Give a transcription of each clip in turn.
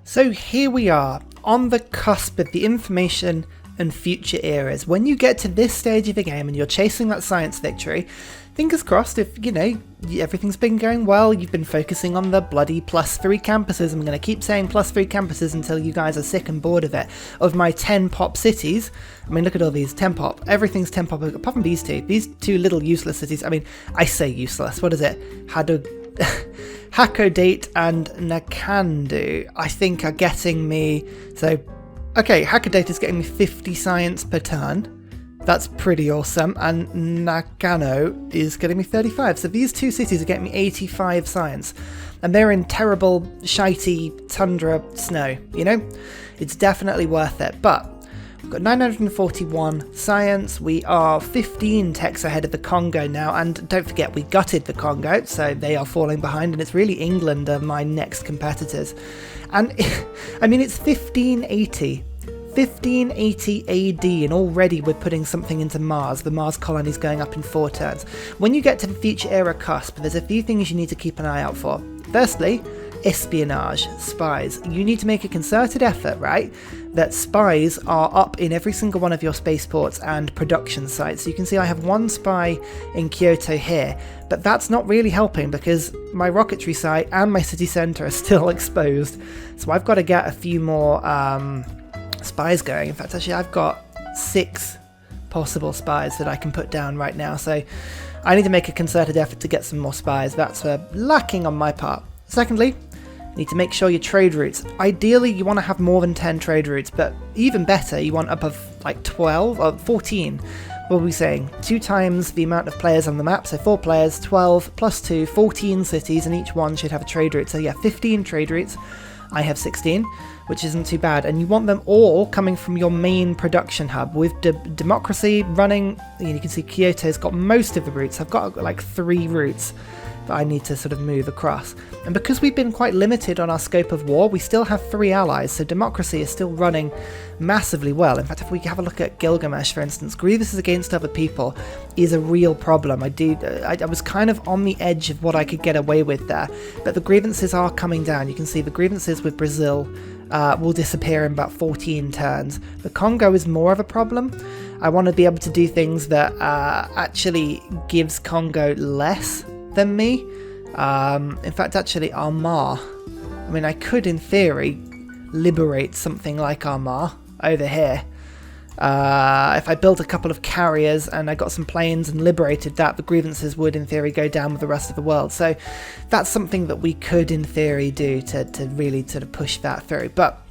So here we are, on the cusp of the information and future eras. When you get to this stage of the game and you're chasing that science victory, fingers crossed if, everything's been going well, you've been focusing on the bloody +3 campuses. I'm going to keep saying +3 campuses until you guys are sick and bored of it. Of my 10 pop cities, I mean, look at all these, 10 pop. Everything's 10 pop, apart from these two little useless cities. I mean, I say useless, what is it? Hakodate and Nakandu, I think, are getting me, okay, Hakodate is getting me 50 science per turn. That's pretty awesome. And Nagano is getting me 35. So these two cities are getting me 85 science. And they're in terrible, shitey tundra snow, It's definitely worth it. But we've got 941 science. We are 15 techs ahead of the Congo now. And don't forget, we gutted the Congo, so they are falling behind. And it's really England are my next competitors. And I mean, it's 1580 AD, and already we're putting something into Mars. The Mars colony's going up in 4 turns. When you get to the future era cusp, there's a few things you need to keep an eye out for. Firstly, espionage, spies. You need to make a concerted effort, right, that spies are up in every single one of your spaceports and production sites. You can see I have 1 spy in Kyoto here, but that's not really helping because my rocketry site and my city centre are still exposed. So I've got to get a few more spies going. In fact, actually, I've got 6 possible spies that I can put down right now, so I need to make a concerted effort to get some more spies. That's lacking on my part. Secondly, you need to make sure your trade routes. Ideally, you want to have more than 10 trade routes, but even better, you want above 12 or 14. What are we saying? 2 times the amount of players on the map, so 4 players, 12 plus 2, 14 cities, and each one should have a trade route. So yeah, 15 trade routes. I have 16, which isn't too bad, and you want them all coming from your main production hub. With democracy running, you can see Kyoto's got most of the routes. I've got 3 routes that I need to sort of move across. And because we've been quite limited on our scope of war, we still have 3 allies, so democracy is still running massively well. In fact, if we have a look at Gilgamesh, for instance, grievances against other people is a real problem. I was kind of on the edge of what I could get away with there, but the grievances are coming down. You can see the grievances with Brazil will disappear in about 14 turns. The Congo is more of a problem. I want to be able to do things that actually gives Congo less than me. In fact, actually, Armagh. I mean, I could, in theory, liberate something like Armagh over here. If I built a couple of carriers and I got some planes and liberated that, the grievances would, in theory, go down with the rest of the world. So that's something that we could, in theory, do to really sort of push that through. But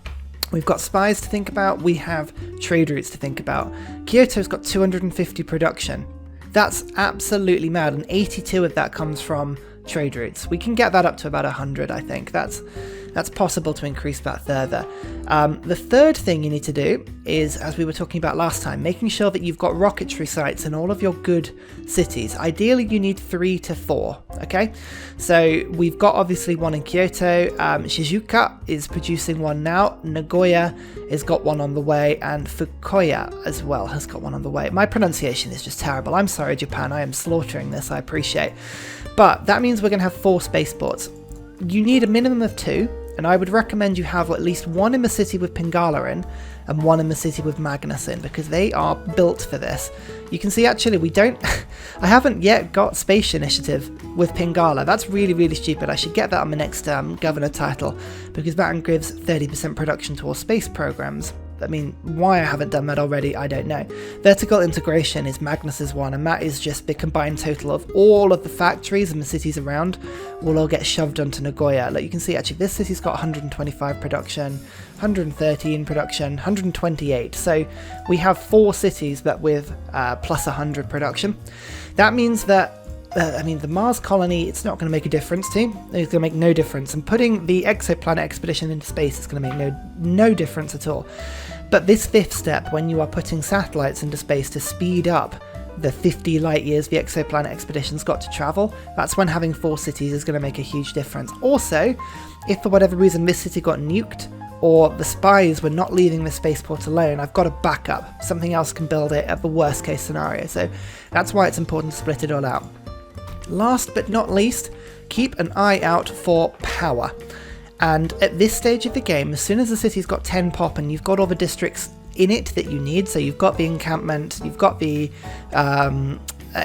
we've got spies to think about. We have trade routes to think about. Kyoto's got 250 production. That's absolutely mad, and 82 of that comes from trade routes. We can get that up to about 100, I think. That's possible to increase that further. The third thing you need to do is, as we were talking about last time, making sure that you've got rocketry sites in all of your good cities. Ideally, you need 3 to 4, okay? So we've got obviously 1 in Kyoto. Shizuoka is producing 1 now. Nagoya has got 1 on the way, and Fukuoka as well has got 1 on the way. My pronunciation is just terrible. I'm sorry, Japan. I am slaughtering this, I appreciate. But that means we're going to have 4 spaceports. You need a minimum of 2. And I would recommend you have at least 1 in the city with Pingala in and 1 in the city with Magnus in, because they are built for this. You can see actually I haven't yet got Space Initiative with Pingala. That's really, really stupid. I should get that on my next governor title, because that gives 30% production to all space programs. I mean, why I haven't done that already, I don't know. Vertical integration is Magnus's 1, and that is just the combined total of all of the factories and the cities around will all get shoved onto Nagoya. Like you can see, actually, this city's got 125 production, 113 production, 128. So we have 4 cities that with plus 100 production. That means that the Mars colony, it's not going to make a difference to. It's going to make no difference. And putting the exoplanet expedition into space is going to make no difference at all. But this 5th step, when you are putting satellites into space to speed up the 50 light years the exoplanet expedition's got to travel, that's when having 4 cities is going to make a huge difference. Also, if for whatever reason this city got nuked, or the spies were not leaving the spaceport alone, I've got a backup. Something else can build it at the worst case scenario. So that's why it's important to split it all out. Last but not least, keep an eye out for power. And at this stage of the game, as soon as the city's got 10 pop and you've got all the districts in it that you need, so you've got the encampment, you've got the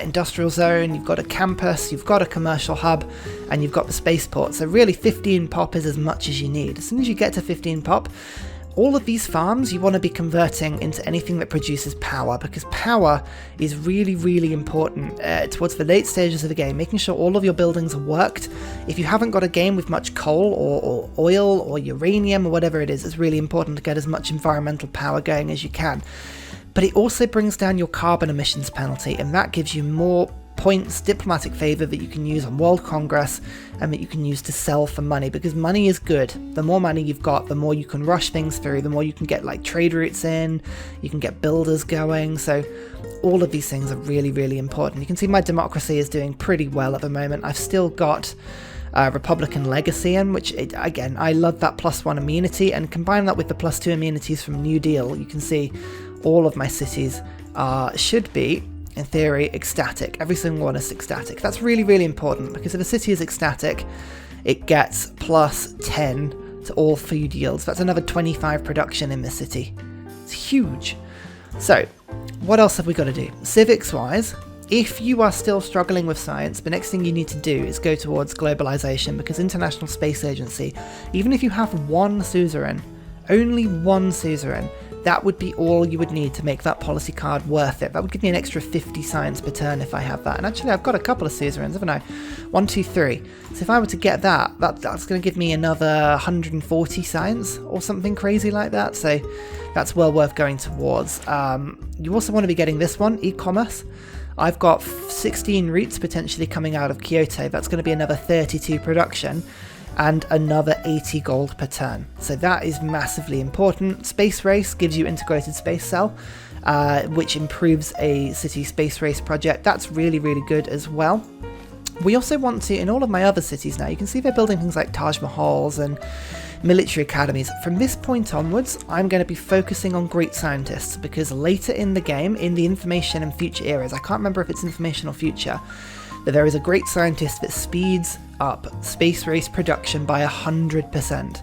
industrial zone, you've got a campus, you've got a commercial hub, and you've got the spaceport. So really 15 pop is as much as you need. As soon as you get to 15 pop, all of these farms you want to be converting into anything that produces power, because power is really, really important towards the late stages of the game, making sure all of your buildings are worked. If you haven't got a game with much coal or oil or uranium or whatever it is, it's really important to get as much environmental power going as you can. But it also brings down your carbon emissions penalty, and that gives you more points, diplomatic favour that you can use on World Congress and that you can use to sell for money, because money is good. The more money you've got, the more you can rush things through, the more you can get like trade routes in, you can get builders going. So all of these things are really, really important. You can see my democracy is doing pretty well at the moment. I've still got Republican legacy in, which again, I love that +1 immunity, and combine that with the +2 immunities from New Deal, you can see all of my cities should be, in theory, ecstatic. Every single one is ecstatic. That's really, really important, because if a city is ecstatic, it gets +10 to all food yields. That's another 25 production in the city. It's huge. So, what else have we got to do? Civics-wise, if you are still struggling with science, the next thing you need to do is go towards globalization, because International Space Agency, even if you have one suzerain, only one suzerain, that would be all you would need to make that policy card worth it. That would give me an extra 50 science per turn if I have that. And actually, I've got a couple of suzerains, haven't I? 1, 2, 3. So if I were to get that, that's going to give me another 140 science or something crazy like that. So that's well worth going towards. You also want to be getting this one, e-commerce. I've got 16 routes potentially coming out of Kyoto. That's going to be another 32 production. And another 80 gold per turn. So that is massively important. Space Race gives you integrated space cell, which improves a city space race project. That's really, really good as well. We also want to, in all of my other cities now, you can see they're building things like Taj Mahals and military academies. From this point onwards, I'm going to be focusing on great scientists, because later in the game, in the information and future eras, I can't remember if it's information or future, but there is a great scientist that speeds up space race production by 100%.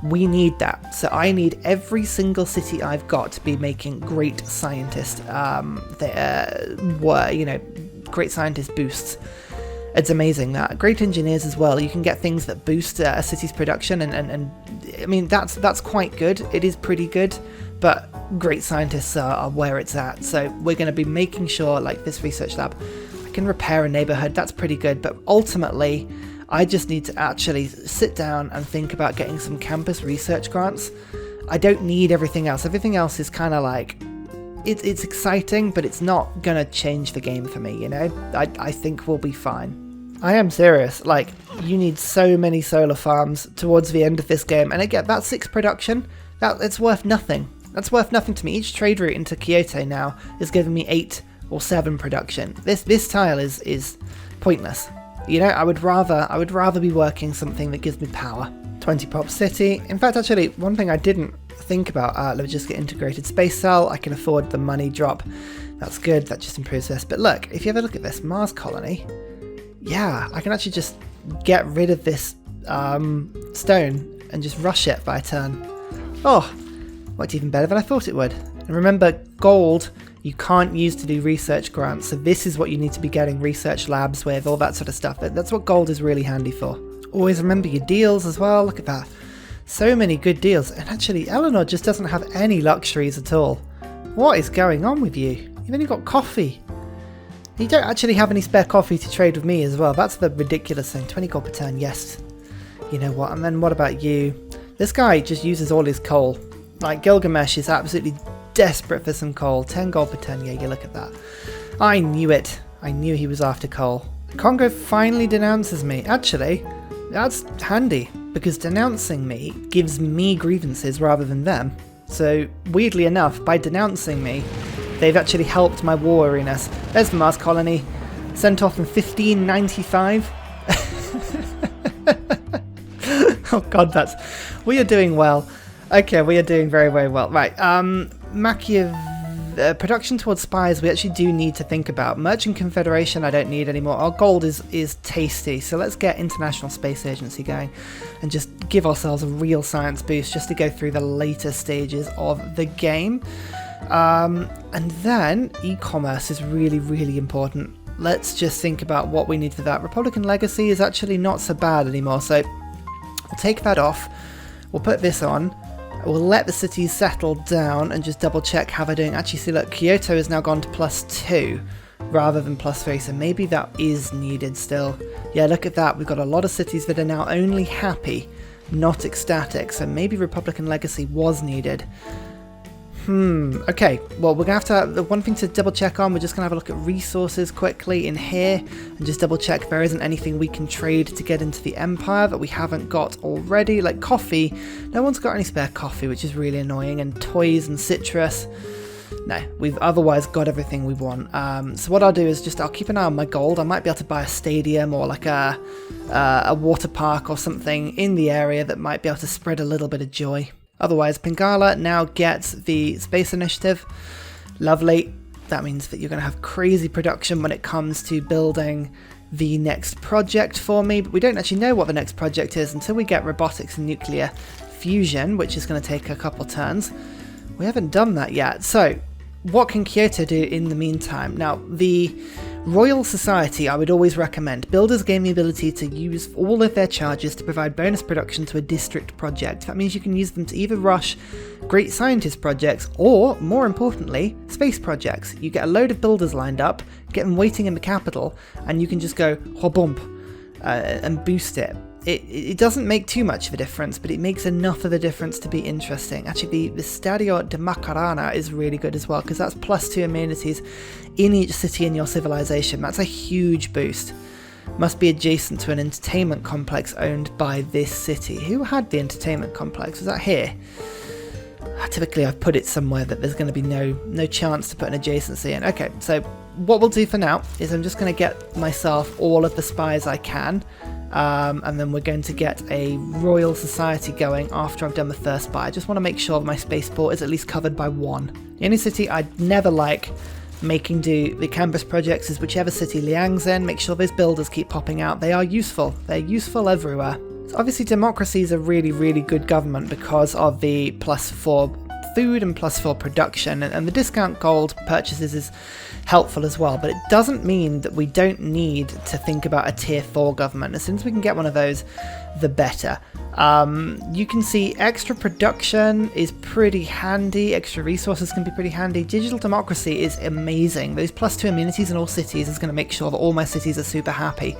We need that. So I need every single city I've got to be making great scientist, great scientist boosts. It's amazing that. Great engineers as well. You can get things that boost a city's production, and I mean, that's quite good. It is pretty good, but great scientists are where it's at. So we're going to be making sure, like this research lab, can repair a neighborhood. That's pretty good, but ultimately I just need to actually sit down and think about getting some campus research grants. I don't need everything else. Everything else is kind of like, it's exciting, but it's not gonna change the game for me, you know? I think we'll be fine. I am serious. Like, you need so many solar farms towards the end of this game, and again, that 6 production, it's worth nothing. That's worth nothing to me. Each trade route into Kyoto now is giving me 8 or 7 production. This tile is pointless. You know, I would rather be working something that gives me power. 20 pop city. In fact, actually, one thing I didn't think about, let me just get integrated space cell. I can afford the money drop. That's good. That just improves this. But look, if you ever look at this Mars colony, yeah, I can actually just get rid of this stone and just rush it by a turn. Oh, worked even better than I thought it would. And remember, gold you can't use to do research grants, so this is what you need to be getting research labs with, all that sort of stuff. That's what gold is really handy for. Always remember your deals as well. Look at that. So many good deals. And actually, Eleanor just doesn't have any luxuries at all. What is going on with you? You've only got coffee. You don't actually have any spare coffee to trade with me as well. That's the ridiculous thing. 20 gold per turn, yes. You know what? And then what about you? This guy just uses all his coal. Like, Gilgamesh is absolutely desperate for some coal. 10 gold per turn, yeah, you look at that. I knew it. I knew he was after coal. Congo finally denounces me. Actually, that's handy, because denouncing me gives me grievances rather than them. So, weirdly enough, by denouncing me, they've actually helped my war arenas. There's the Mars colony, sent off in 1595. Oh god, we are doing well. Okay, we are doing very, very well. Right, the production towards spies we actually do need to think about. Merchant Confederation I don't need anymore. Our gold is tasty, so let's get International Space Agency going and just give ourselves a real science boost just to go through the later stages of the game. And then e-commerce is really, really important. Let's just think about what we need for that. Republican Legacy is actually not so bad anymore, so we'll take that off. We'll put this on. We'll let the cities settle down and just double check how they're doing. Actually, see, look, Kyoto has now gone to +2 rather than +3, so maybe that is needed still. Yeah, look at that. We've got a lot of cities that are now only happy, not ecstatic, so maybe Republican Legacy was needed. Okay, well, we're going to have the one thing to double check on. We're just going to have a look at resources quickly in here and just double check there isn't anything we can trade to get into the Empire that we haven't got already. Like coffee, no one's got any spare coffee, which is really annoying, and toys and citrus. No, we've otherwise got everything we want. So what I'll do is I'll keep an eye on my gold. I might be able to buy a stadium or like a water park or something in the area that might be able to spread a little bit of joy. Otherwise, Pingala now gets the space initiative. Lovely. That means that you're going to have crazy production when it comes to building the next project for me, but we don't actually know what the next project is until we get robotics and nuclear fusion, which is going to take a couple turns. We haven't done that yet. So what can Kyoto do in the meantime? Now, the Royal Society, I would always recommend. Builders gain the ability to use all of their charges to provide bonus production to a district project. That means you can use them to either rush great scientist projects or, more importantly, space projects. You get a load of builders lined up, get them waiting in the capital, and you can just go hobump and boost it. It doesn't make too much of a difference, but it makes enough of a difference to be interesting. Actually, the Stadio de Macarena is really good as well, because that's +2 amenities in each city in your civilization. That's a huge boost. Must be adjacent to an entertainment complex owned by this city. Who had the entertainment complex? Was that here? Typically, I've put it somewhere that there's going to be no chance to put an adjacency in. Okay, so what we'll do for now is I'm just going to get myself all of the spies I can. And then we're going to get a Royal Society going after I've done the first spy. I just want to make sure my spaceport is at least covered by one. The only city I'd never like making do the campus projects is whichever city Liang's in. Make sure those builders keep popping out. They are useful. They're useful everywhere. So obviously democracy is a really, really good government because of the +4 food and +4 production, and the discount gold purchases is helpful as well, but it doesn't mean that we don't need to think about a tier 4 government. As soon as we can get one of those, the better. You can see extra production is pretty handy, extra resources can be pretty handy. Digital democracy is amazing. Those +2 amenities in all cities is going to make sure that all my cities are super happy.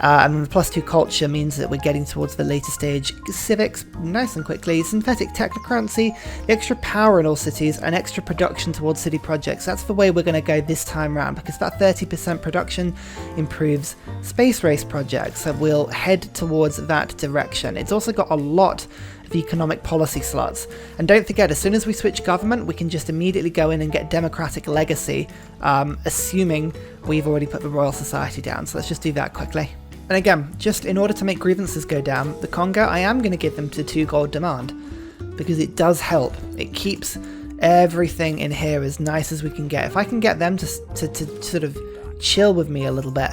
And the +2 culture means that we're getting towards the later stage. Civics, nice and quickly. Synthetic technocracy, the extra power in all cities, and extra production towards city projects. That's the way we're going to go this time round, because that 30% production improves space race projects. So we'll head towards that direction. It's also got a lot of economic policy slots. And don't forget, as soon as we switch government, we can just immediately go in and get democratic legacy, assuming we've already put the Royal Society down. So let's just do that quickly. And again, just in order to make grievances go down, the Congo, I am going to give them to 2 gold demand, because it does help. It keeps everything in here as nice as we can get. If I can get them to sort of chill with me a little bit,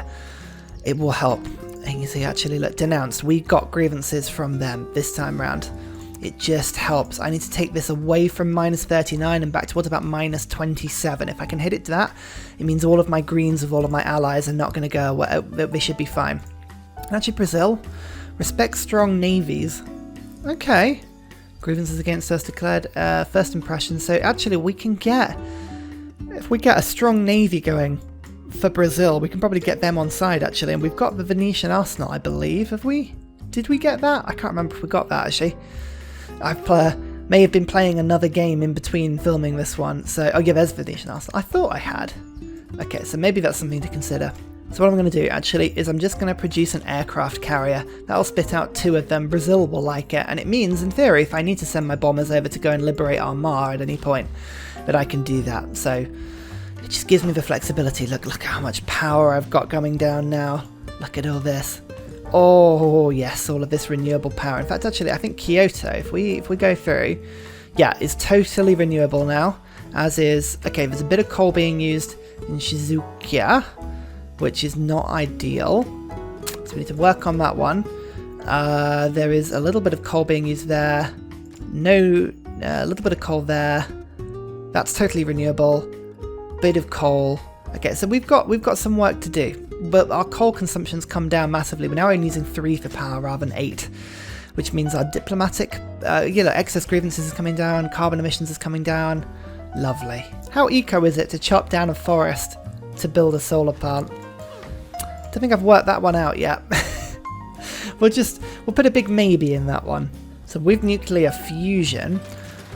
it will help. And you see, actually, look, denounced. We got grievances from them this time round. It just helps. I need to take this away from -39 and back towards about -27. If I can hit it to that, it means all of my greens of all of my allies are not going to go away. They should be fine. Actually, Brazil, respect strong navies. Okay. Grievances against us declared, first impression. So actually we can get, if we get a strong navy going for Brazil, we can probably get them on side actually. And we've got the Venetian arsenal, I believe. Have we? Did we get that? I can't remember if we got that actually. I may have been playing another game in between filming this one. So, oh yeah, there's Venetian arsenal. I thought I had. Okay, so maybe that's something to consider. So what I'm going to do actually is I'm just going to produce an aircraft carrier. That'll spit out 2 of them. Brazil will like it, and it means, in theory, if I need to send my bombers over to go and liberate Armagh at any point, that I can do that. So it just gives me the flexibility. Look how much power I've got coming down now. Look at all this. Oh yes, all of this renewable power. In fact, actually, I think Kyoto, if we go through, Yeah, it's totally renewable now, as is... Okay, there's a bit of coal being used in Shizuoka, which is not ideal. So we need to work on that one. There is a little bit of coal being used there. No, a little bit of coal there. That's totally renewable. Bit of coal. Okay, so we've got some work to do, but our coal consumption's come down massively. We're now only using 3 for power rather than 8, which means our diplomatic, excess grievances is coming down, carbon emissions is coming down. Lovely. How eco is it to chop down a forest to build a solar plant? Don't think I've worked that one out yet. We'll put a big maybe in that one. So with nuclear fusion,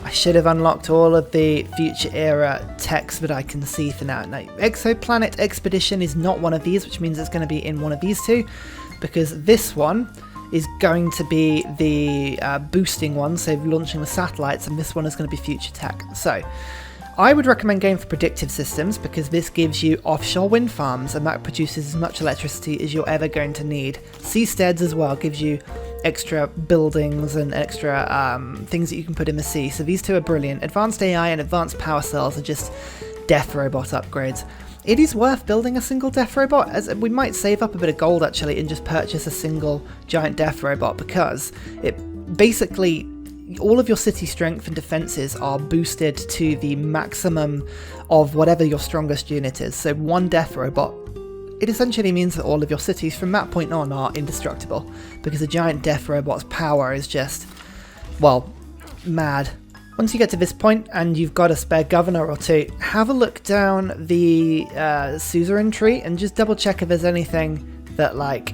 I should have unlocked all of the future era techs that I can see for now. Now, exoplanet expedition is not one of these, which means it's going to be in one of these two, because this one is going to be the boosting one, so launching the satellites, and this one is going to be future tech. So I would recommend going for predictive systems, because this gives you offshore wind farms, and that produces as much electricity as you're ever going to need. Seasteads as well gives you extra buildings and extra things that you can put in the sea. So these two are brilliant. Advanced AI and advanced power cells are just death robot upgrades. It is worth building a single death robot, as we might save up a bit of gold actually and just purchase a single giant death robot, because it basically... all of your city strength and defenses are boosted to the maximum of whatever your strongest unit is. So one death robot, it essentially means that all of your cities from that point on are indestructible, because a giant death robot's power is just, well, mad. Once you get to this point and you've got a spare governor or two, have a look down the suzerain tree and just double check if there's anything that, like,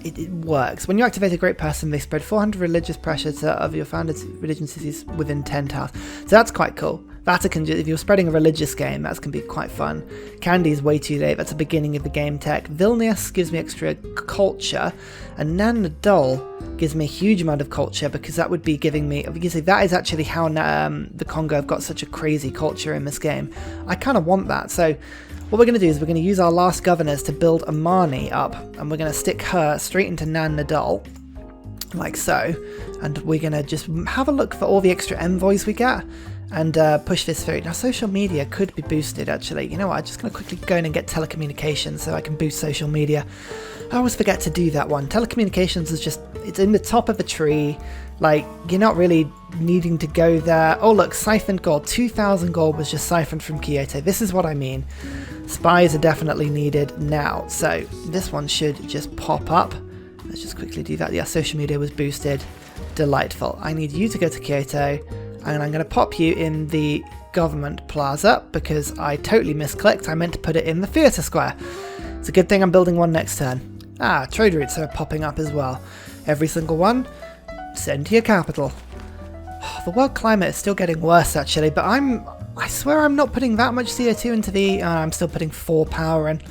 it works. When you activate a great person, they spread 400 religious pressure to of your founded religion cities within 10 tiles. So that's quite cool. Vatican, if you're spreading a religious game, that's can be quite fun. Candy is way too late. That's the beginning of the game tech. Vilnius gives me extra culture, and Nan Nadol gives me a huge amount of culture, because that would be giving me... Obviously, that is actually how the Congo have got such a crazy culture in this game. I kind of want that. So what we're going to do is we're going to use our last governors to build Amani up, and we're going to stick her straight into Nan Nadol, like so. And we're going to just have a look for all the extra envoys we get, and push this through. Now, social media could be boosted, actually. You know what? I'm just going to quickly go in and get telecommunications so I can boost social media. I always forget to do that one. Telecommunications is just, it's in the top of the tree. Like, you're not really needing to go there. Oh, look, siphoned gold. 2,000 gold was just siphoned from Kyoto. This is what I mean. Spies are definitely needed now. So this one should just pop up. Let's just quickly do that. Yeah, social media was boosted. Delightful. I need you to go to Kyoto, and I'm going to pop you in the government plaza, because I totally misclicked. I meant to put it in the theatre square. It's a good thing I'm building one next turn. Ah, trade routes are popping up as well. Every single one, send to your capital. The world climate is still getting worse, actually, but I swear I'm not putting that much CO2 into the... I'm still putting 4 power in.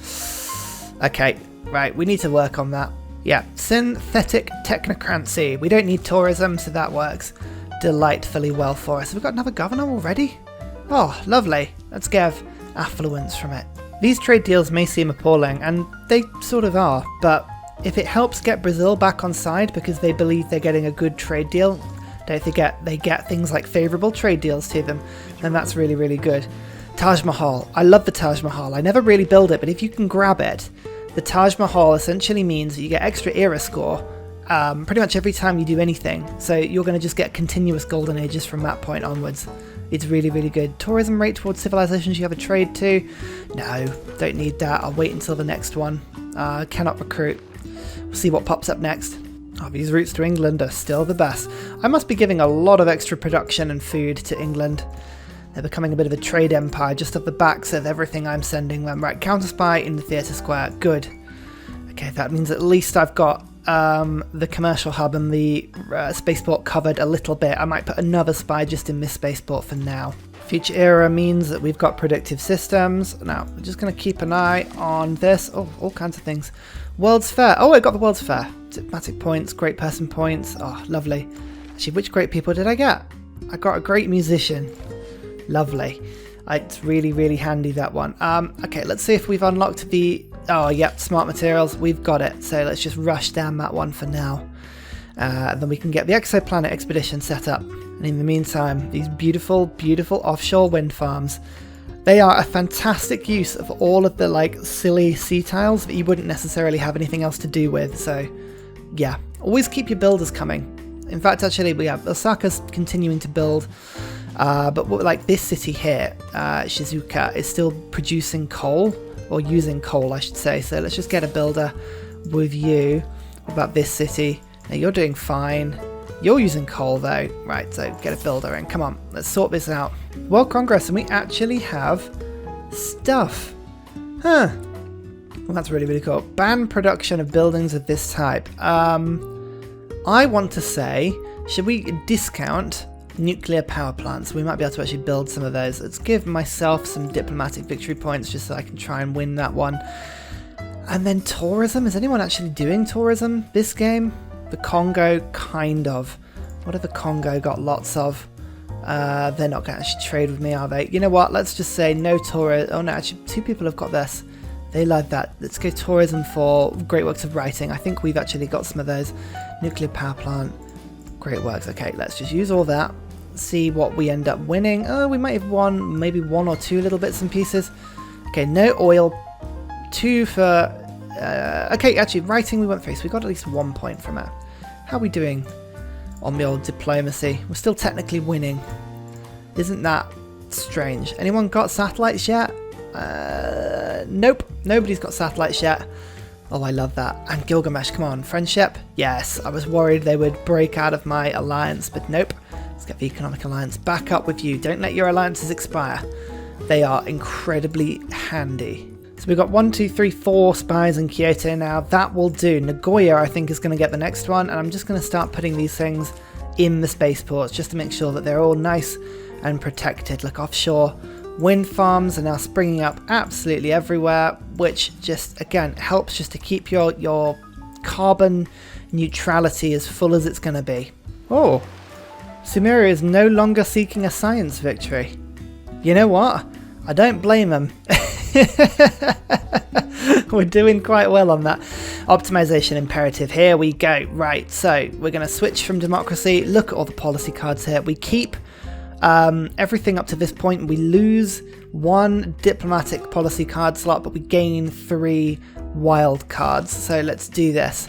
Okay, right, we need to work on that. Yeah, synthetic technocracy. We don't need tourism, so that works delightfully well for us. Have we got another governor already? Oh, lovely. Let's get affluence from it. These trade deals may seem appalling, and they sort of are, but if it helps get Brazil back on side because they believe they're getting a good trade deal, don't forget they get things like favourable trade deals to them, then that's really, really good. Taj Mahal. I love the Taj Mahal. I never really build it, but if you can grab it, the Taj Mahal essentially means that you get extra era score pretty much every time you do anything. So you're going to just get continuous golden ages from that point onwards. It's really, really good. Tourism rate towards civilizations you have a trade to. No, don't need that. I'll wait until the next one. Cannot recruit. We'll see what pops up next. Oh, these routes to England are still the best. I must be giving a lot of extra production and food to England. They're becoming a bit of a trade empire just off the backs of everything I'm sending them. Right, counter spy in the theatre square. Good. Okay, that means at least I've got the commercial hub and the spaceport covered a little bit. I might put another spy just in this spaceport for now. Future era means that we've got predictive systems. Now, we're just going to keep an eye on this. Oh, all kinds of things. World's Fair. Oh, I got the World's Fair. Diplomatic points, great person points. Oh, lovely. Actually, which great people did I get? I got a great musician. Lovely. It's really, really handy, that one. Okay, let's see if we've unlocked the... Oh, yep, smart materials. We've got it. So let's just rush down that one for now. Then we can get the exoplanet expedition set up. And in the meantime, these beautiful, beautiful offshore wind farms, they are a fantastic use of all of the like silly sea tiles that you wouldn't necessarily have anything else to do with. So yeah, always keep your builders coming. In fact, actually, we have Osaka's continuing to build, but like this city here, Shizuoka, is still producing coal, or using coal, I should say. So let's just get a builder with you. What about this city? Now you're doing fine. You're using coal though. Right, so get a builder in. Come on, let's sort this out. World Congress, and we actually have stuff. Huh. Well, that's really, really cool. Ban production of buildings of this type. I want to say, should we discount nuclear power plants? We might be able to actually build some of those. Let's give myself some diplomatic victory points just so I can try and win that one. And then tourism. Is anyone actually doing tourism this game? The Congo, kind of. What have the Congo got lots of? They're not going to actually trade with me, are they? You know what? Let's just say no tourism. Oh no, actually 2 people have got this. They like that. Let's go tourism for great works of writing. I think we've actually got some of those. Nuclear power plant. Great works. Okay, let's just use all that. See what we end up winning. Oh, we might have won maybe 1 or 2 little bits and pieces. Okay, no oil. 2 for... okay, actually, writing we went through, so we got at least 1 point from it. How are we doing on the old diplomacy? We're still technically winning. Isn't that strange? Anyone got satellites yet? Nope. Nobody's got satellites yet. Oh, I love that. And Gilgamesh, come on. Friendship? Yes. I was worried they would break out of my alliance, but nope. Let's get the economic alliance back up with you. Don't let your alliances expire. They are incredibly handy. So we've got 1, 2, 3, 4 spies in Kyoto now. That will do. Nagoya, I think, is going to get the next one. And I'm just going to start putting these things in the spaceports just to make sure that they're all nice and protected. Look, offshore wind farms are now springing up absolutely everywhere, which just, again, helps just to keep your carbon neutrality as full as it's going to be. Oh, Sumeru is no longer seeking a science victory. You know what? I don't blame him. We're doing quite well on that. Optimization imperative. Here we go. Right, so we're going to switch from democracy. Look at all the policy cards here. We keep everything up to this point. We lose 1 diplomatic policy card slot, but we gain 3 wild cards. So let's do this.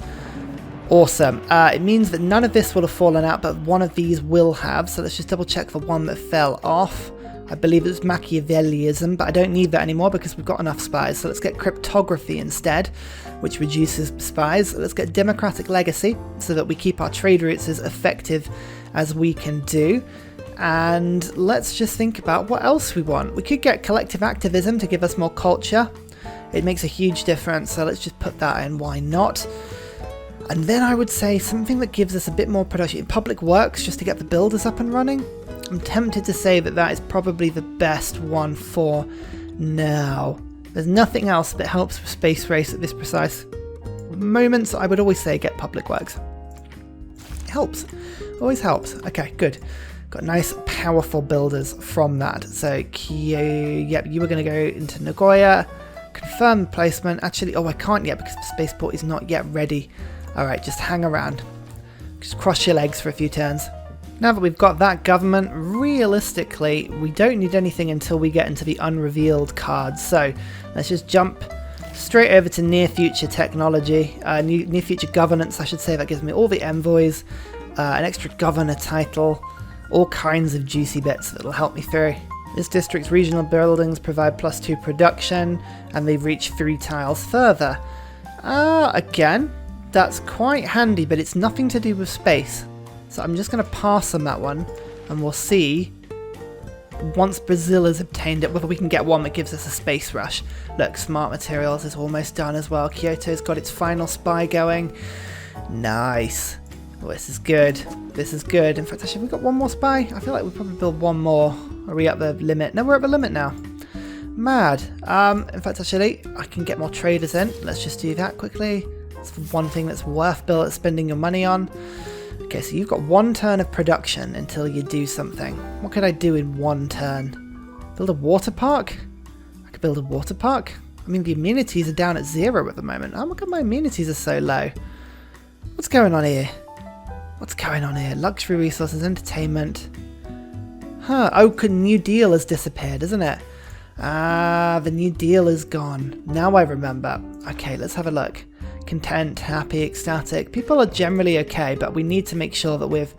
Awesome. It means that none of this will have fallen out, but one of these will have. So let's just double check for one that fell off. I believe it was Machiavellism, but I don't need that anymore because we've got enough spies. So let's get cryptography instead, which reduces spies. Let's get democratic legacy so that we keep our trade routes as effective as we can do. And let's just think about what else we want. We could get collective activism to give us more culture. It makes a huge difference, so let's just put that in. Why not? And then I would say something that gives us a bit more production. Public works, just to get the builders up and running. I'm tempted to say that that is probably the best one for now. There's nothing else that helps with space race at this precise moment, so I would always say get public works. It helps. Always helps. Okay, good. Got nice, powerful builders from that. So, yep, you were going to go into Nagoya. Confirm placement. Actually, oh, I can't yet because the spaceport is not yet ready. Alright, just hang around. Just cross your legs for a few turns. Now that we've got that government, realistically, we don't need anything until we get into the unrevealed cards. So, let's just jump straight over to near future technology. Near future governance, I should say. That gives me all the envoys, an extra governor title, all kinds of juicy bits that'll help me through. This district's regional buildings provide +2 production, and they've reached 3 tiles further. Again, that's quite handy, but it's nothing to do with space. So I'm just going to pass on that one, and we'll see once Brazil has obtained it whether we can get one that gives us a space rush. Look, smart materials is almost done as well. Kyoto's got its final spy going. Nice. Oh, this is good. This is good. In fact, actually, we've got one more spy. I feel like we'll probably build one more. Are we at the limit? No, we're at the limit now. Mad. In fact, actually, I can get more traders in. Let's just do that quickly. It's one thing that's worth spending your money on. Okay, so you've got 1 turn of production until you do something. What could I do in 1 turn? Build a water park? I could build a water park. I mean, the amenities are down at 0 at the moment. Oh my god, my amenities are so low. What's going on here? What's going on here? Luxury resources, entertainment. Huh, oh, New Deal has disappeared, isn't it? Ah, the New Deal is gone. Now I remember. Okay, let's have a look. Content, happy, ecstatic. People are generally okay, but we need to make sure that we've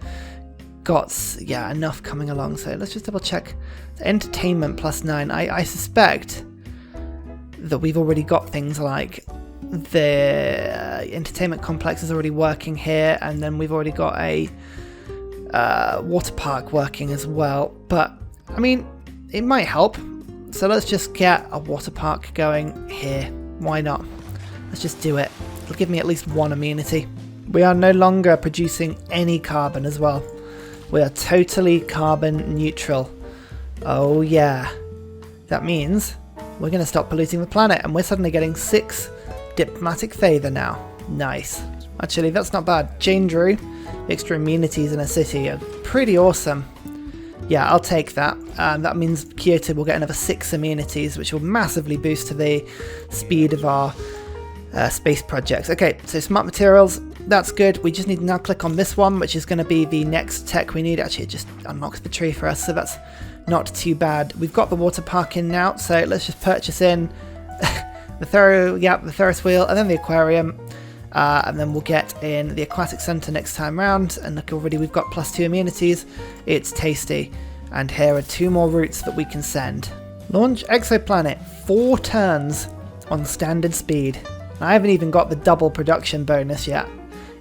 got, yeah, enough coming along. So let's just double check. Entertainment +9. I suspect that we've already got things like the entertainment complex is already working here, and then we've already got a water park working as well. But I mean, it might help. So let's just get a water park going here. Why not? Let's just do it. It'll give me at least one amenity. We are no longer producing any carbon as well. We are totally carbon neutral. Oh yeah. That means we're going to stop polluting the planet, and we're suddenly getting 6 diplomatic favour now. Nice. Actually, that's not bad. Jane Drew, extra amenities in a city are pretty awesome. Yeah, I'll take that. That means Kyoto will get another 6 amenities, which will massively boost the speed of our space projects. Okay, so smart materials, that's good. We just need to now click on this one, which is going to be the next tech we need. Actually, it just unlocks the tree for us, so that's not too bad. We've got the water park in now, so let's just purchase in the Ferris wheel, and then the aquarium. And then we'll get in the aquatic centre next time round. And look, already we've got +2 amenities. It's tasty. And here are 2 more routes that we can send. Launch exoplanet, 4 turns on standard speed. I haven't even got the double production bonus yet.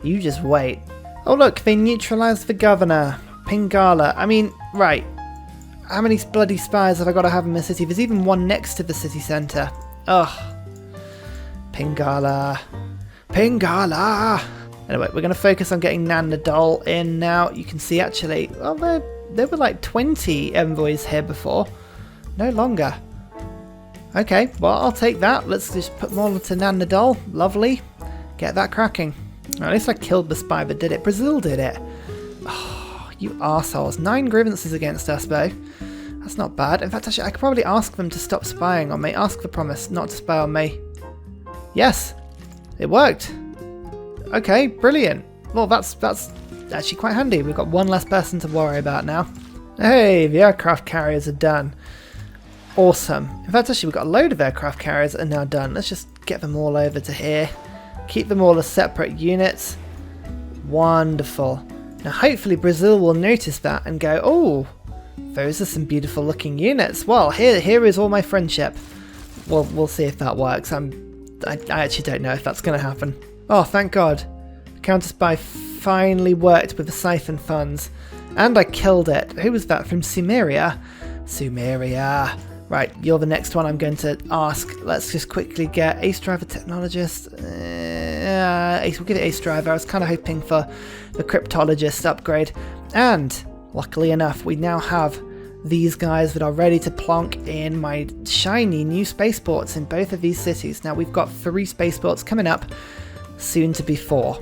You just wait. Oh look, they neutralised the governor. Pingala. I mean, right. How many bloody spies have I got to have in the city? There's even one next to the city centre. Ugh. Pingala. Pingala! Anyway, we're going to focus on getting Nan Nadal in now. You can see actually, well, there were like 20 envoys here before. No longer. Okay, well, I'll take that. Let's just put more to Nan Nadal. Lovely. Get that cracking. At least I killed the spy that did it. Brazil did it. Oh, you arseholes. 9 grievances against us, though. That's not bad. In fact, actually, I could probably ask them to stop spying on me. Ask the promise not to spy on me. Yes. It worked. Okay, brilliant. Well, that's actually quite handy. We've got one less person to worry about now. Hey, the aircraft carriers are done. Awesome. In fact, actually, we've got a load of aircraft carriers that are now done. Let's just get them all over to here. Keep them all as separate units. Wonderful. Now, hopefully, Brazil will notice that and go, oh, those are some beautiful looking units. Well, here is all my friendship. Well, we'll see if that works. I actually don't know if that's going to happen. Oh, thank God. Counter Spy finally worked with the siphon funds. And I killed it. Who was that? From Sumeria? Sumeria. Right, you're the next one I'm going to ask. Let's just quickly get Ace Driver Technologist. We'll give it Ace Driver. I was kind of hoping for the Cryptologist upgrade. And, luckily enough, we now have these guys that are ready to plonk in my shiny new spaceports in both of these cities. Now we've got 3 spaceports coming up, soon to be 4.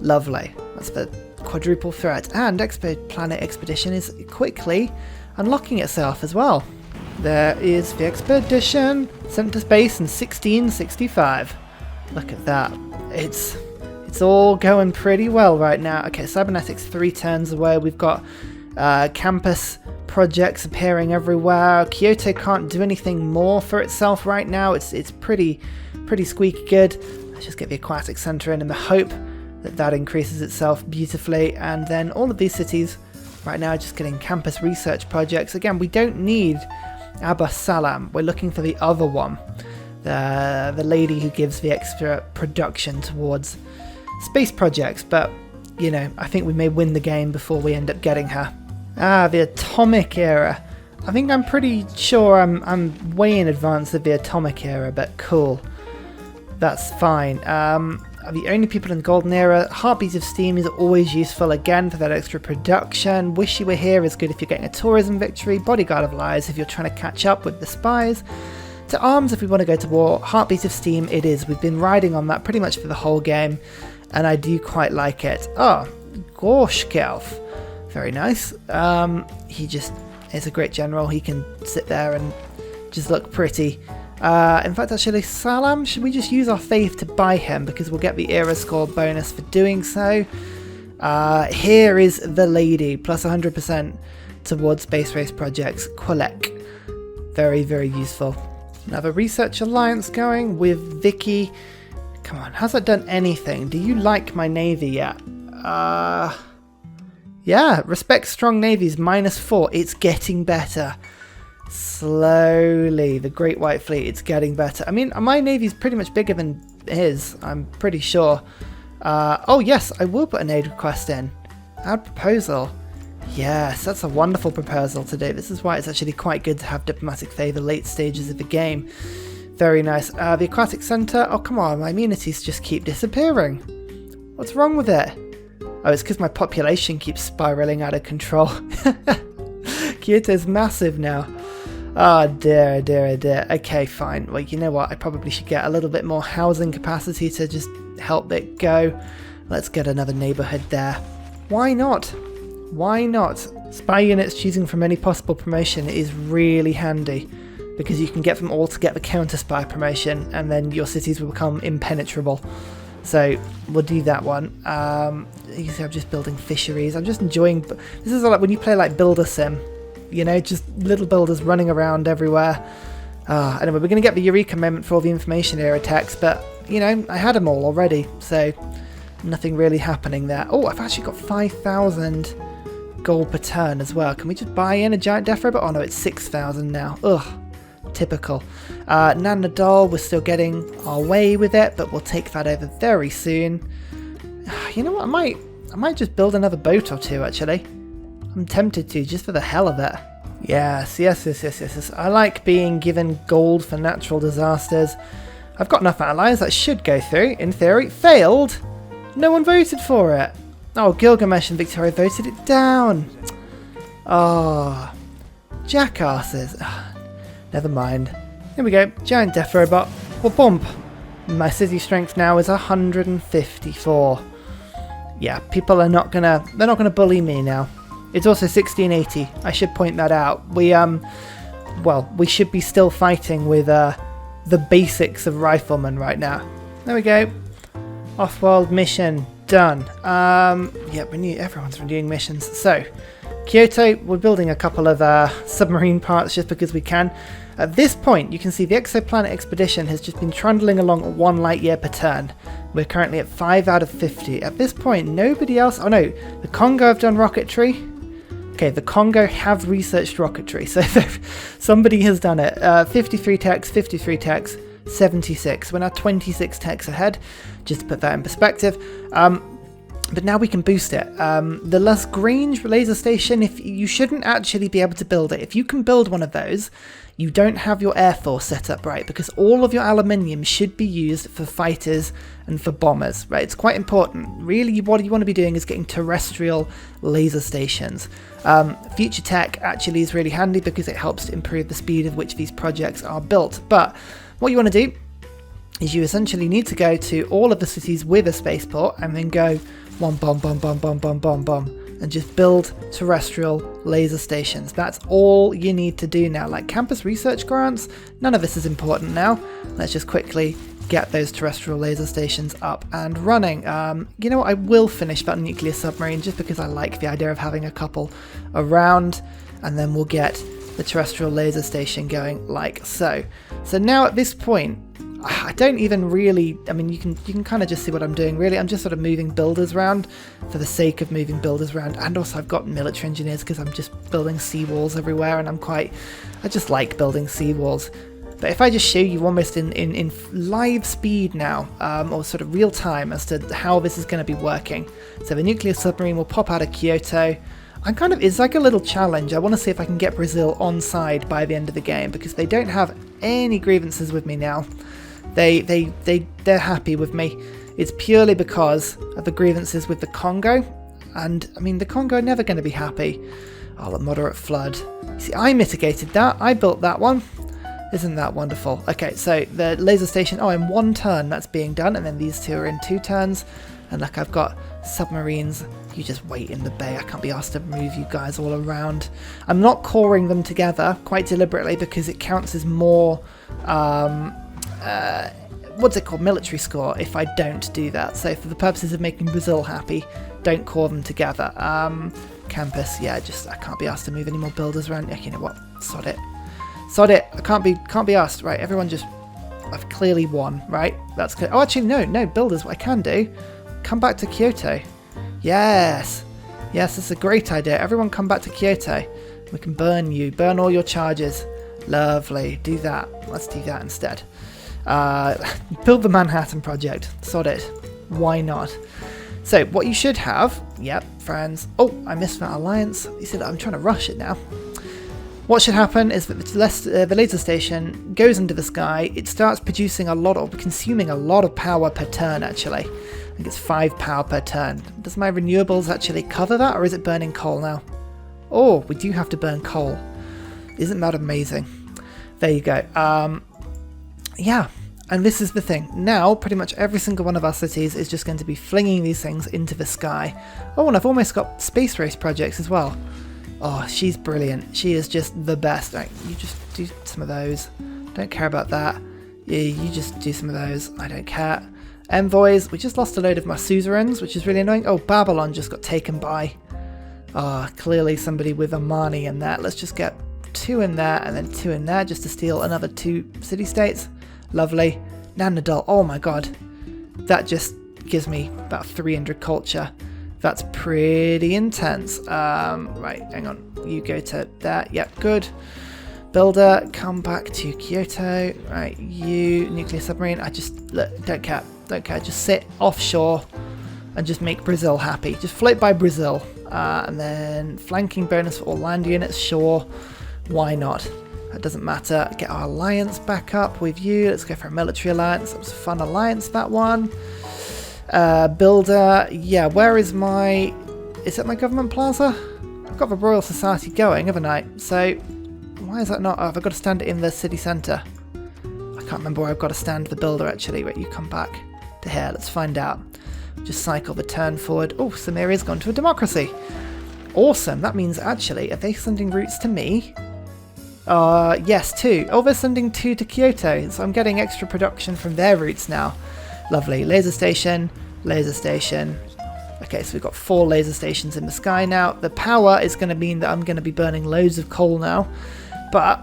Lovely. That's the quadruple threat. And Exoplanet Expedition is quickly unlocking itself as well. There is the expedition sent to space in 1665. Look at that. It's all going pretty well right now. Okay, cybernetics 3 turns away. We've got campus projects appearing everywhere. Kyoto can't do anything more for itself right now. It's pretty squeaky good. Let's just get the aquatic centre in the hope that increases itself beautifully. And then all of these cities right now are just getting campus research projects. Again, we don't need Abba Salam. We're looking for the other one, the lady who gives the extra production towards space projects. But you know, I think we may win the game before we end up getting her. Ah, the atomic era. I think I'm pretty sure I'm way in advance of the atomic era, but cool. That's fine. The only people in the golden era. Heartbeat of Steam is always useful again for that extra production. Wish You Were Here is good if you're getting a tourism victory. Bodyguard of Lies if you're trying to catch up with the spies. To arms if we want to go to war. Heartbeat of Steam it is. We've been riding on that pretty much for the whole game, and I do quite like it. Oh, Gorshkelf. Very nice. He just is a great general. He can sit there and just look pretty. In fact, actually, Salam, should we just use our faith to buy him because we'll get the era score bonus for doing so? Here is the lady, plus 100% towards space race projects. Quilek. Very, very useful. Another research alliance going with Vicky. Come on, has that done anything? Do you like my navy yet? Yeah, respect strong navies, -4. It's getting better. Slowly, the Great White Fleet, it's getting better. I mean, my navy's pretty much bigger than his, I'm pretty sure. Oh yes, I will put an aid request in. Add proposal. Yes, that's a wonderful proposal to do. This is why it's actually quite good to have diplomatic favour late stages of the game. Very nice. The Aquatic Centre. Oh, come on, my immunities just keep disappearing. What's wrong with it? Oh, it's because my population keeps spiralling out of control. Kyoto's massive now. Oh dear, dear, dear. Okay, fine. Well, you know what? I probably should get a little bit more housing capacity to just help it go. Let's get another neighbourhood there. Why not? Why not? Spy units choosing from any possible promotion is really handy because you can get them all to get the counter spy promotion and then your cities will become impenetrable. So we'll do that one. You see I'm just building fisheries. I'm just enjoying... This is like when you play like Builder Sim. You know, just little builders running around everywhere. Anyway, we're going to get the Eureka moment for all the information era techs, but, you know, I had them all already, so nothing really happening there. Oh, I've actually got 5,000 gold per turn as well. Can we just buy in a giant death robot? Oh no, it's 6,000 now. Ugh, typical. Nanadol, we're still getting our way with it, but we'll take that over very soon. You know what, I might just build another boat or two, actually. I'm tempted to, just for the hell of it. Yes. I like being given gold for natural disasters. I've got enough allies that should go through, in theory. Failed? No one voted for it. Oh, Gilgamesh and Victoria voted it down. Oh, jackasses. Never mind. Here we go, giant death robot. Well, bump. My city strength now is 154. Yeah, people are not gonna bully me now. It's also 1680. I should point that out. We should be still fighting with the basics of riflemen right now. There we go. Off-world mission done. Yeah, everyone's renewing missions. So, Kyoto, we're building a couple of submarine parts just because we can. At this point, you can see the exoplanet expedition has just been trundling along 1 light year per turn. We're currently at 5 out of 50. At this point, nobody else... Oh no, the Congo have done rocketry. Okay, the Congo have researched rocketry, so somebody has done it. 53 techs, 76. We're now 26 techs ahead, just to put that in perspective. But now we can boost it. The Lagrange laser station, you shouldn't actually be able to build it. If you can build one of those, you don't have your air force set up right, because all of your aluminium should be used for fighters and for bombers, right? It's quite important. Really, what you want to be doing is getting terrestrial laser stations. Future tech actually is really handy because it helps to improve the speed at which these projects are built. But what you want to do is you essentially need to go to all of the cities with a spaceport and then go one bomb, and just build terrestrial laser stations. That's all you need to do now. Like campus research grants, none of this is important now. Let's just quickly get those terrestrial laser stations up and running. You know what, I will finish that nuclear submarine just because I like the idea of having a couple around, and then we'll get the terrestrial laser station going like so. So now at this point, I don't even really, I mean, you can kind of just see what I'm doing really. I'm just sort of moving builders around for the sake of moving builders around, and also I've got military engineers because I'm just building seawalls everywhere, and I just like building seawalls. But if I just show you almost in live speed now, or sort of real time as to how this is going to be working. So the nuclear submarine will pop out of Kyoto. It's like a little challenge. I want to see if I can get Brazil on side by the end of the game, because they don't have any grievances with me now. They're happy with me. It's purely because of the grievances with the Congo, and I mean the Congo are never going to be happy. Oh, the moderate flood. See, I mitigated that. I built that one. Isn't that wonderful? Okay, so the laser station. Oh, in 1 turn that's being done, and then these 2 are in 2 turns. And like I've got submarines. You just wait in the bay. I can't be asked to move you guys all around. I'm not coring them together quite deliberately because it counts as more. What's it called? Military score if I don't do that. So for the purposes of making Brazil happy, don't core them together. campus. Yeah, I can't be asked to move any more builders around. Yeah, you know what? Sod it. Sod it. I can't be asked. Right, everyone just... I've clearly won, right? That's good. Oh, actually, no, builders. What I can do, come back to Kyoto. Yes. Yes, that's a great idea. Everyone come back to Kyoto. We can burn you. Burn all your charges. Lovely. Do that. Let's do that instead. Build the Manhattan Project. Sod it. Why not? So, what you should have... Yep, friends. Oh, I missed that alliance. You see that I'm trying to rush it now. What should happen is that the laser station goes into the sky. It starts producing a lot, or consuming a lot of power per turn, actually. I think it's 5 power per turn. Does my renewables actually cover that, or is it burning coal now? Oh, we do have to burn coal. Isn't that amazing? There you go. Yeah, and this is the thing. Now, pretty much every single one of our cities is just going to be flinging these things into the sky. Oh, and I've almost got space race projects as well. Oh, she's brilliant. She is just the best. Right, you just do some of those. Don't care about that. Yeah, you just do some of those. I don't care. Envoys. We just lost a load of my suzerains, which is really annoying. Oh, Babylon just got taken by. Ah, clearly somebody with Amani in there. Let's just get 2 in there and then 2 in there just to steal another 2 city-states. Lovely. Nanadol. Oh my god. That just gives me about 300 culture. That's pretty intense. Right, hang on. You go to there. Yep, good. Builder, come back to Kyoto. Right, you, nuclear submarine. I just, look, don't care. Don't care. Just sit offshore and just make Brazil happy. Just float by Brazil. And then flanking bonus for all land units. Sure. Why not? That doesn't matter. Get our alliance back up with you. Let's go for a military alliance. That was a fun alliance, that one. Builder, yeah, where is my... Is it my government plaza? I've got the Royal Society going, haven't I? So, why is that not... Oh, have I got to stand it in the city centre? I can't remember where I've got to stand the builder, actually. Wait, you come back to here. Let's find out. Just cycle the turn forward. Oh, Samaria's gone to a democracy. Awesome. That means, actually, are they sending routes to me? Yes, 2. Oh, they're sending 2 to Kyoto, so I'm getting extra production from their routes now. Lovely. Laser station, laser station. Okay, so we've got 4 laser stations in the sky now. The power is going to mean that I'm going to be burning loads of coal now. But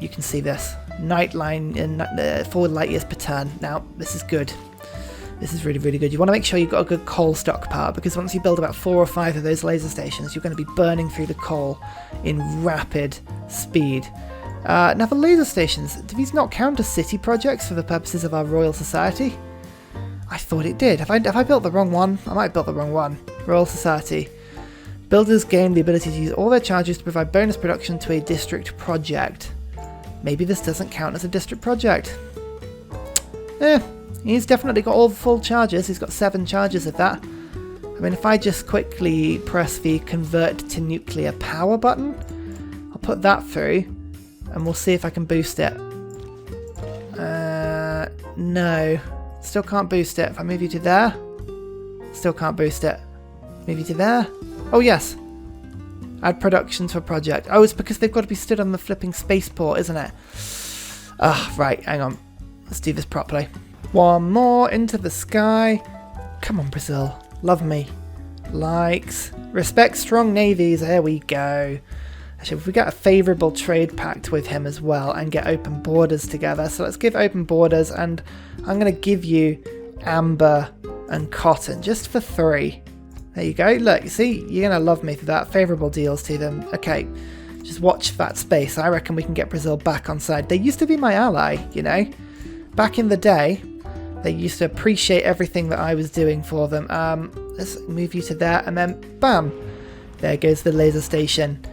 you can see this. Night line in 4 light years per turn. Now, this is good. This is really, really good. You want to make sure you've got a good coal stockpile, because once you build about 4 or 5 of those laser stations, you're going to be burning through the coal in rapid speed. Now, the laser stations, do these not count as city projects for the purposes of our Royal Society? I thought it did. Have I built the wrong one? I might have built the wrong one. Royal Society. Builders gain the ability to use all their charges to provide bonus production to a district project. Maybe this doesn't count as a district project. He's definitely got all the full charges. He's got 7 charges of that. I mean, if I just quickly press the convert to nuclear power button, I'll put that through and we'll see if I can boost it. No. Still can't boost it. If I move you to there, still can't boost it. Move you to there. Oh, yes. Add production to a project. Oh, it's because they've got to be stood on the flipping spaceport, isn't it? Right. Hang on. Let's do this properly. 1 more into the sky. Come on, Brazil. Love me. Likes. Respect strong navies. There we go. Actually, if we get a favourable trade pact with him as well and get open borders together. So let's give open borders, and I'm going to give you amber and cotton just for 3. There you go. Look, you see, you're going to love me for that. Favourable deals to them. Okay, just watch that space. I reckon we can get Brazil back on side. They used to be my ally, you know. Back in the day, they used to appreciate everything that I was doing for them. Let's move you to there, and then bam, there goes the laser station.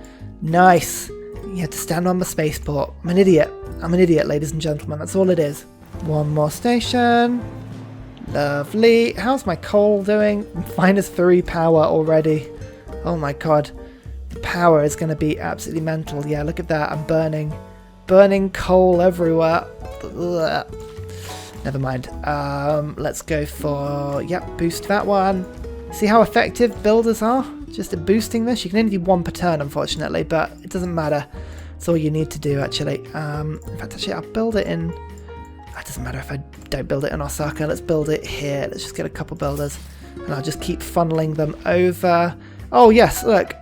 Nice. You had to stand on the spaceport. I'm an idiot. I'm an idiot, ladies and gentlemen. That's all it is. 1 more station. Lovely. How's my coal doing? -3 power already. Oh my god. The power is going to be absolutely mental. Yeah, look at that. I'm burning coal everywhere. Ugh. Never mind. Let's go for... Yep, boost that one. See how effective builders are? Just at boosting this. You can only do 1 per turn, unfortunately, but it doesn't matter. It's all you need to do, actually. In fact, actually, I'll build it in... It doesn't matter if I don't build it in Osaka. Let's build it here. Let's just get a couple builders, and I'll just keep funneling them over. Oh, yes, look.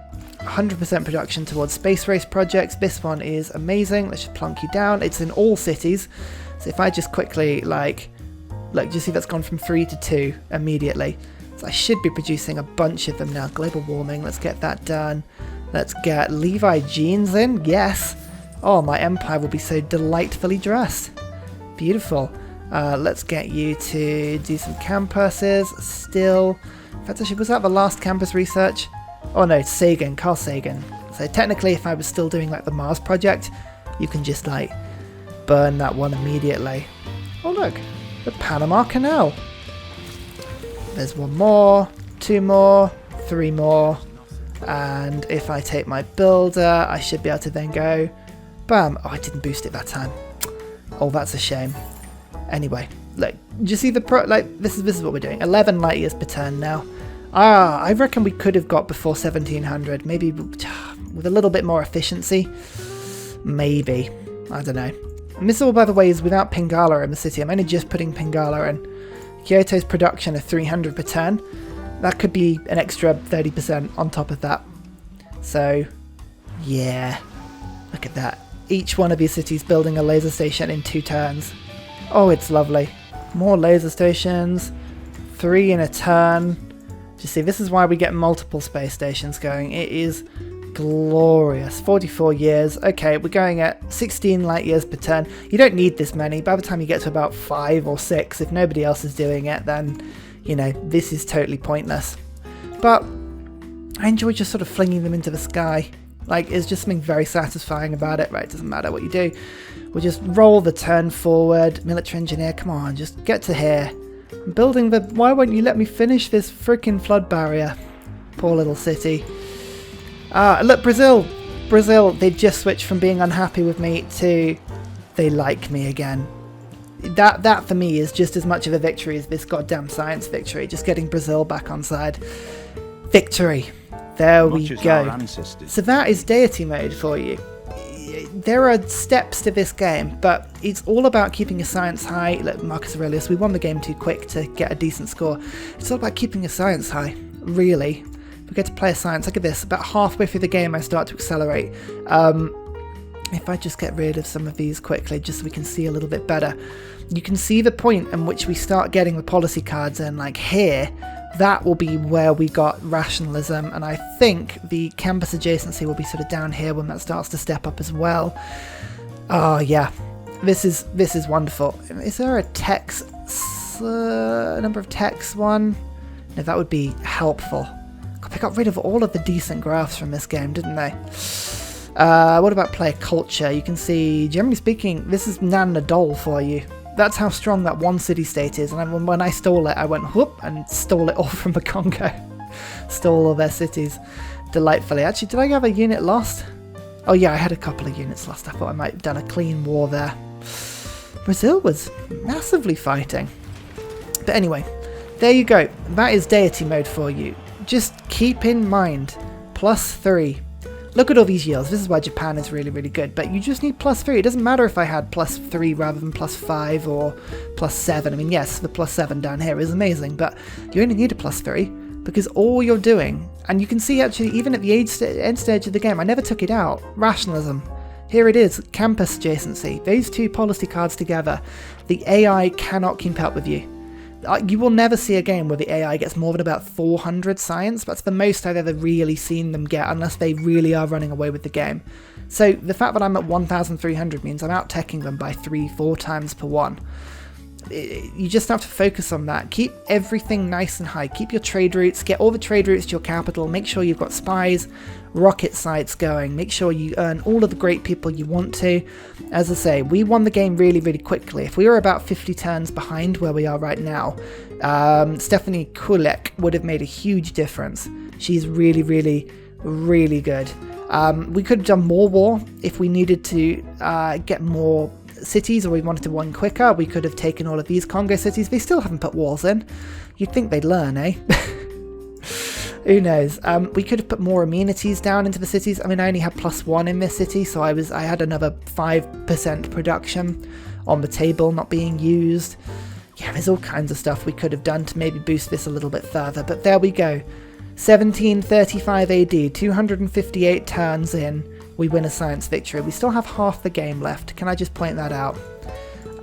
100% production towards space race projects. This one is amazing. Let's just plonk you down. It's in all cities. So if I just quickly, like, look, do you see that's gone from 3 to 2 immediately? So I should be producing a bunch of them now. Global warming, let's get that done. Let's get Levi jeans in, yes. Oh, my empire will be so delightfully dressed. Beautiful. Let's get you to do some campuses still. In fact, actually, was that the last campus research? Oh no, it's Sagan, Carl Sagan. So technically, if I was still doing like the Mars project, you can just like burn that one immediately. Oh look, the Panama Canal. There's one more, 2 more, 3 more. And if I take my builder, I should be able to then go, bam. Oh, I didn't boost it that time. Oh, that's a shame. Anyway, look, do you see the this is what we're doing. 11 light years per turn now. I reckon we could have got before 1700, maybe with a little bit more efficiency. Maybe, I don't know. And this all, by the way, is without Pingala in the city. I'm only just putting Pingala in. Kyoto's production of 300 per turn. That could be an extra 30% on top of that. So, yeah, look at that. Each one of these cities building a laser station in 2 turns. Oh, it's lovely. More laser stations, 3 in a turn. You see, this is why we get multiple space stations going. It is glorious. 44 years. Okay, we're going at 16 light years per turn. You don't need this many. By the time you get to about 5 or 6, if nobody else is doing it, then, you know, this is totally pointless. But I enjoy just sort of flinging them into the sky. Like, it's just something very satisfying about it. Right, it doesn't matter what you do. We'll just roll the turn forward. Military engineer, come on, just get to here. I'm building the... Why won't you let me finish this freaking flood barrier? Poor little city. Look, Brazil. Brazil, they've just switched from being unhappy with me to they like me again. That for me is just as much of a victory as this goddamn science victory. Just getting Brazil back on side. Victory. There we go. So that is deity mode for you. There are steps to this game, but it's all about keeping your science high. Look, Marcus Aurelius, we won the game too quick to get a decent score. It's all about keeping your science high, really. We get to play a science. Look at this. About halfway through the game, I start to accelerate. If I just get rid of some of these quickly, just so we can see a little bit better. You can see the point in which we start getting the policy cards in, like here. That will be where we got rationalism, and I think the campus adjacency will be sort of down here when that starts to step up as well. Oh yeah, this is wonderful. Is there a techs number of techs one? No, that would be helpful. God, they got rid of all of the decent graphs from this game, didn't they? What about player culture? You can see, generally speaking, this is Nan Nadol for you. That's how strong that one city-state is, and when I stole it, I went whoop and stole it all from the Congo. Stole all their cities delightfully. Actually, did I have a unit lost? Oh yeah, I had a couple of units lost. I thought I might have done a clean war there. Brazil was massively fighting. But anyway, there you go. That is deity mode for you. Just keep in mind, +3. Look at all these yields. This is why Japan is really, really good. But you just need +3. It doesn't matter if I had +3 rather than +5 or +7. I mean, yes, the +7 down here is amazing, but you only need a +3 because all you're doing, and you can see actually even at the end stage of the game, I never took it out. Rationalism. Here it is, campus adjacency. Those 2 policy cards together. The AI cannot keep up with you. You will never see a game where the AI gets more than about 400 science. That's the most I've ever really seen them get, unless they really are running away with the game. So the fact that I'm at 1,300 means I'm out-teching them by 3-4 times per one. You just have to focus on that. Keep everything nice and high. Keep your trade routes. Get all the trade routes to your capital. Make sure you've got spies, rocket sites going. Make sure you earn all of the great people you want to. As I say, we won the game really, really quickly. If we were about 50 turns behind where we are right now, Stephanie Kulek would have made a huge difference. She's really, really, really good. We could have done more war if we needed to get more cities, or we wanted to win quicker. We could have taken all of these Congo cities. They still haven't put walls in. You'd think they'd learn, eh? Who knows? We could have put more amenities down into the cities. I mean, I only had +1 in this city, so I had another 5% production on the table not being used. Yeah, there's all kinds of stuff we could have done to maybe boost this a little bit further, but there we go. 1735 AD, 258 turns in, we win a science victory. We still have half the game left. Can I just point that out?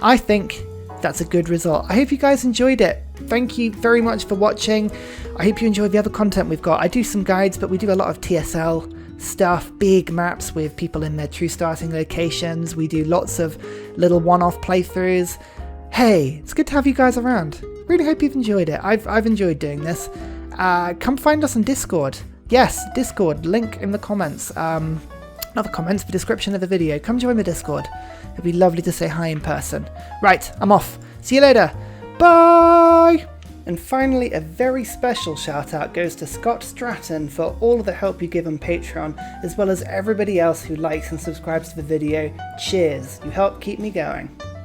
I think that's a good result. I hope you guys enjoyed it. Thank you very much for watching. I hope you enjoyed the other content we've got. I do some guides, but we do a lot of TSL stuff, big maps with people in their true starting locations. We do lots of little one-off playthroughs. Hey, it's good to have you guys around. Really hope you've enjoyed it. I've enjoyed doing this. Come find us on Discord. Yes, Discord, link in the comments. Not the comments, the description of the video. Come join the Discord. It'd be lovely to say hi in person. Right, I'm off. See you later. Bye! And finally, a very special shout out goes to Scott Stratton for all of the help you give on Patreon, as well as everybody else who likes and subscribes to the video. Cheers, you help keep me going.